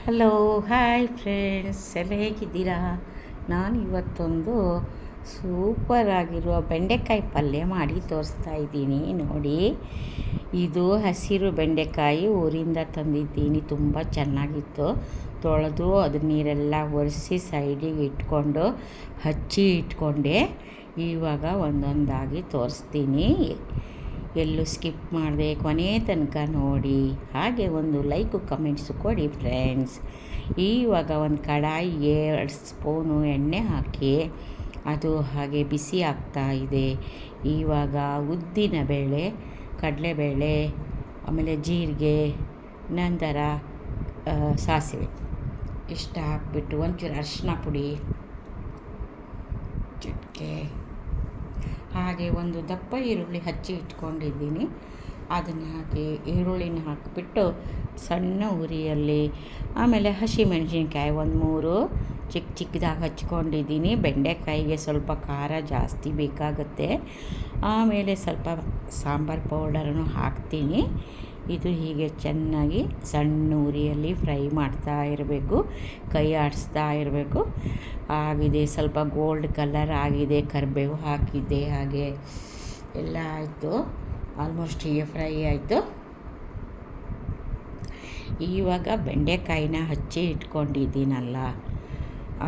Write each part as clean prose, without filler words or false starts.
Hello hi friends, ಎಲ್ಲ ಹೇಗಿದ್ದೀರಾ? ನಾನು ಇವತ್ತೊಂದು ಸೂಪರ್ ಆಗಿರುವ ಬೆಂಡೆಕಾಯಿ ಪಲ್ಯ ಮಾಡಿ ತೋರಿಸ್ತಾ ಇದ್ದೀನಿ ನೋಡಿ. ಇದು ಹಸಿರು ಬೆಂಡೆಕಾಯಿ ಊರಿಂದ ತಂದಿದ್ದೀನಿ. ತುಂಬ ಚೆನ್ನಾಗಿತ್ತು. ತೊಳೆದು ಅದ್ರ ನೀರೆಲ್ಲ ಒರೆಸಿ ಸೈಡಿಗೆ ಇಟ್ಕೊಂಡು ಹಚ್ಚಿ ಇಟ್ಕೊಂಡೆ. ಇವಾಗ ಒಂದೊಂದಾಗಿ ತೋರಿಸ್ತೀನಿ. ಎಲ್ಲೂ ಸ್ಕಿಪ್ ಮಾಡಿದೆ, ಕೊನೆ ತನಕ ನೋಡಿ. ಹಾಗೆ ಒಂದು ಲೈಕು ಕಮೆಂಟ್ಸು ಕೊಡಿ ಫ್ರೆಂಡ್ಸ್. ಇವಾಗ ಒಂದು ಕಡಾಯಿಗೆ 2 ಸ್ಪೂನು ಎಣ್ಣೆ ಹಾಕಿ ಅದು ಹಾಗೆ ಬಿಸಿ ಆಗ್ತಾ ಇದೆ. ಇವಾಗ ಉದ್ದಿನ ಬೇಳೆ, ಕಡಲೆಬೇಳೆ, ಆಮೇಲೆ ಜೀರಿಗೆ, ನಂತರ ಸಾಸಿವೆ ಇಷ್ಟ ಹಾಕ್ಬಿಟ್ಟು ಒಂಚೂರು ಅರಿಶಿನ ಪುಡಿ ಚಿಟಿಕೆ, ಹಾಗೆ ಒಂದು ದಪ್ಪ ಈರುಳ್ಳಿ ಹಚ್ಚಿ ಇಟ್ಕೊಂಡಿದ್ದೀನಿ. ಅದನ್ನು ಹಾಕಿ ಈರುಳ್ಳಿನ ಹಾಕಿಬಿಟ್ಟು ಸಣ್ಣ ಉರಿಯಲ್ಲಿ, ಆಮೇಲೆ ಹಸಿಮೆಣಸಿನ್ಕಾಯಿ ಒಂದು 3 ಚಿಕ್ಕದಾಗಿ ಹಚ್ಕೊಂಡಿದ್ದೀನಿ. ಬೆಂಡೆಕಾಯಿಗೆ ಸ್ವಲ್ಪ ಖಾರ ಜಾಸ್ತಿ ಬೇಕಾಗುತ್ತೆ. ಆಮೇಲೆ ಸ್ವಲ್ಪ ಸಾಂಬಾರು ಪೌಡರನ್ನು ಹಾಕ್ತೀನಿ. ಇದು ಹೀಗೆ ಚೆನ್ನಾಗಿ ಸಣ್ಣ ಉರಿಯಲ್ಲಿ ಫ್ರೈ ಮಾಡ್ತಾ ಇರಬೇಕು, ಕೈ ಆಡಿಸ್ತಾ ಇರಬೇಕು. ಆಗಿದೆ, ಸ್ವಲ್ಪ ಗೋಲ್ಡ್ ಕಲರ್ ಆಗಿದೆ. ಕರಿಬೇವು ಹಾಕಿದ್ದೆ, ಹಾಗೆ ಎಲ್ಲ ಆಯಿತು. ಆಲ್ಮೋಸ್ಟ್ ಹೀಗೆ ಫ್ರೈ ಆಯಿತು. ಇವಾಗ ಬೆಂಡೆಕಾಯಿನ ಹಚ್ಚಿ ಇಟ್ಕೊಂಡಿದ್ದೀನಲ್ಲ,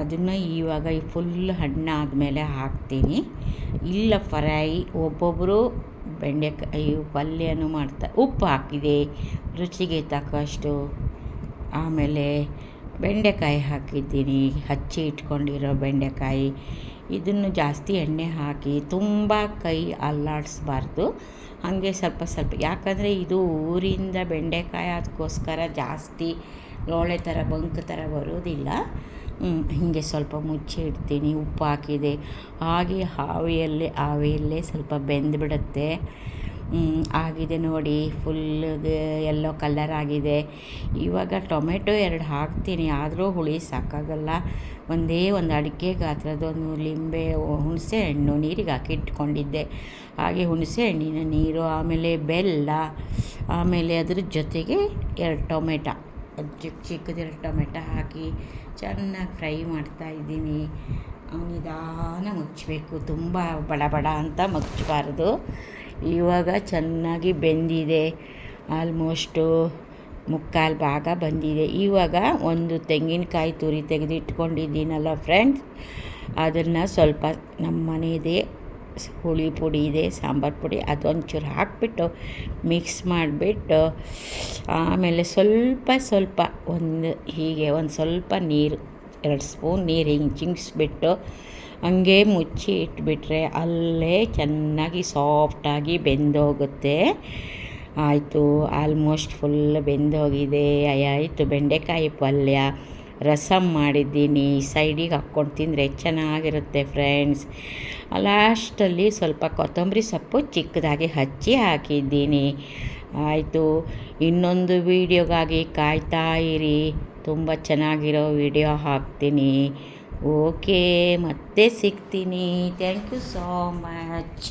ಅದನ್ನು ಇವಾಗ ಫುಲ್ ಹಣ್ಣಾದಮೇಲೆ ಹಾಕ್ತೀನಿ. ಇಲ್ಲ ಫ್ರೈ, ಒಬ್ಬೊಬ್ಬರು ಬೆಂಡೆಕಾಯಿ ಪಲ್ಯನೂ ಉಪ್ಪು ಹಾಕಿದೆ ರುಚಿಗೆ ತಕ್ಕಷ್ಟು. ಆಮೇಲೆ ಬೆಂಡೆಕಾಯಿ ಹಾಕಿದ್ದೀನಿ, ಹಚ್ಚಿ ಇಟ್ಕೊಂಡಿರೋ ಬೆಂಡೆಕಾಯಿ. ಇದನ್ನು ಜಾಸ್ತಿ ಎಣ್ಣೆ ಹಾಕಿ ತುಂಬ ಕೈ ಅಲ್ಲಾಡಿಸ್ಬಾರ್ದು, ಹಾಗೆ ಸ್ವಲ್ಪ ಸ್ವಲ್ಪ. ಯಾಕಂದರೆ ಇದು ಊರಿಂದ ಬೆಂಡೆಕಾಯಿ, ಅದಕ್ಕೋಸ್ಕರ ಜಾಸ್ತಿ ಲೋಳೆ ಥರ ಬಂಕ್ ಥರ ಬರೋದಿಲ್ಲ. ಹೀಗೆ ಸ್ವಲ್ಪ ಮುಚ್ಚಿ ಇಡ್ತೀನಿ. ಉಪ್ಪು ಹಾಕಿದೆ, ಹಾಗೆ ಆವಿಯಲ್ಲೇ ಸ್ವಲ್ಪ ಬೆಂದುಬಿಡುತ್ತೆ. ಆಗಿದೆ ನೋಡಿ, ಫುಲ್ ಎಲ್ಲೋ ಕಲರ್ ಆಗಿದೆ. ಇವಾಗ ಟೊಮೆಟೊ 2 ಹಾಕ್ತೀನಿ, ಆದರೂ ಹುಳಿ ಸಾಕಾಗಲ್ಲ. ಒಂದೇ ಒಂದು ಅಡಿಕೆ ಗಾತ್ರದೊಂದು ಲಿಂಬೆ ಹುಣಸೆ ಹಣ್ಣು ನೀರಿಗೆ ಹಾಕಿ ಇಟ್ಕೊಂಡಿದ್ದೆ. ಹಾಗೆ ಹುಣಸೆ ಹಣ್ಣಿನ ನೀರು, ಆಮೇಲೆ ಬೆಲ್ಲ, ಆಮೇಲೆ ಅದ್ರ ಜೊತೆಗೆ 2 ಟೊಮೆಟೊ, ಚಿಕ್ಕದು 2 ಟೊಮೆಟೊ ಹಾಕಿ ಚೆನ್ನಾಗಿ ಫ್ರೈ ಮಾಡ್ತಾಯಿದ್ದೀನಿ. ನಿಧಾನ ಮುಚ್ಚಬೇಕು, ತುಂಬ ಬಡ ಬಡ ಅಂತ ಮುಚ್ಚಬಾರ್ದು. ಇವಾಗ ಚೆನ್ನಾಗಿ ಬೆಂದಿದೆ, ಆಲ್ಮೋಸ್ಟು ಮುಕ್ಕಾಲು ಭಾಗ ಬಂದಿದೆ. ಇವಾಗ ಒಂದು ತೆಂಗಿನಕಾಯಿ ತುರಿ ತೆಗೆದು ಇಟ್ಕೊಂಡಿದ್ದೀನಲ್ಲ ಫ್ರೆಂಡ್ಸ್, ಅದನ್ನು ಸ್ವಲ್ಪ ನಮ್ಮ ಮನೆಯದೇ ಹುಳಿ ಪುಡಿ ಇದೆ, ಸಾಂಬಾರು ಪುಡಿ, ಅದೊಂಚೂರು ಹಾಕಿಬಿಟ್ಟು ಮಿಕ್ಸ್ ಮಾಡಿಬಿಟ್ಟು, ಆಮೇಲೆ ಸ್ವಲ್ಪ ಒಂದು ಸ್ವಲ್ಪ ನೀರು, 2 ಸ್ಪೂನ್ ನೀರು ಹಿಂಗೆ ಚಿಂಗ್ಸ್ಬಿಟ್ಟು ಹಂಗೆ ಮುಚ್ಚಿ ಇಟ್ಬಿಟ್ರೆ ಅಲ್ಲೇ ಚೆನ್ನಾಗಿ ಸಾಫ್ಟಾಗಿ ಬೆಂದೋಗುತ್ತೆ. ಆಯಿತು, ಆಲ್ಮೋಸ್ಟ್ ಫುಲ್ ಬೆಂದೋಗಿದೆ. ಆಯಿತು, ಬೆಂಡೆಕಾಯಿ ಪಲ್ಯ. ರಸಮ್ ಮಾಡಿದ್ದೀನಿ, ಸೈಡಿಗೆ ಹಾಕ್ಕೊಂಡು ತಿಂದರೆ ಚೆನ್ನಾಗಿರುತ್ತೆ ಫ್ರೆಂಡ್ಸ್. ಲಾಸ್ಟಲ್ಲಿ ಸ್ವಲ್ಪ ಕೊತ್ತಂಬರಿ ಸೊಪ್ಪು ಚಿಕ್ಕದಾಗಿ ಹಚ್ಚಿ ಹಾಕಿದ್ದೀನಿ. ಆಯಿತು, ಇನ್ನೊಂದು ವೀಡಿಯೋಗಾಗಿ ಕಾಯ್ತಾ ಇರಿ. ತುಂಬ ಚೆನ್ನಾಗಿರೋ ವೀಡಿಯೋ ಹಾಕ್ತೀನಿ. ಓಕೆ, ಮತ್ತೆ ಸಿಗ್ತೀನಿ. Thank you so much.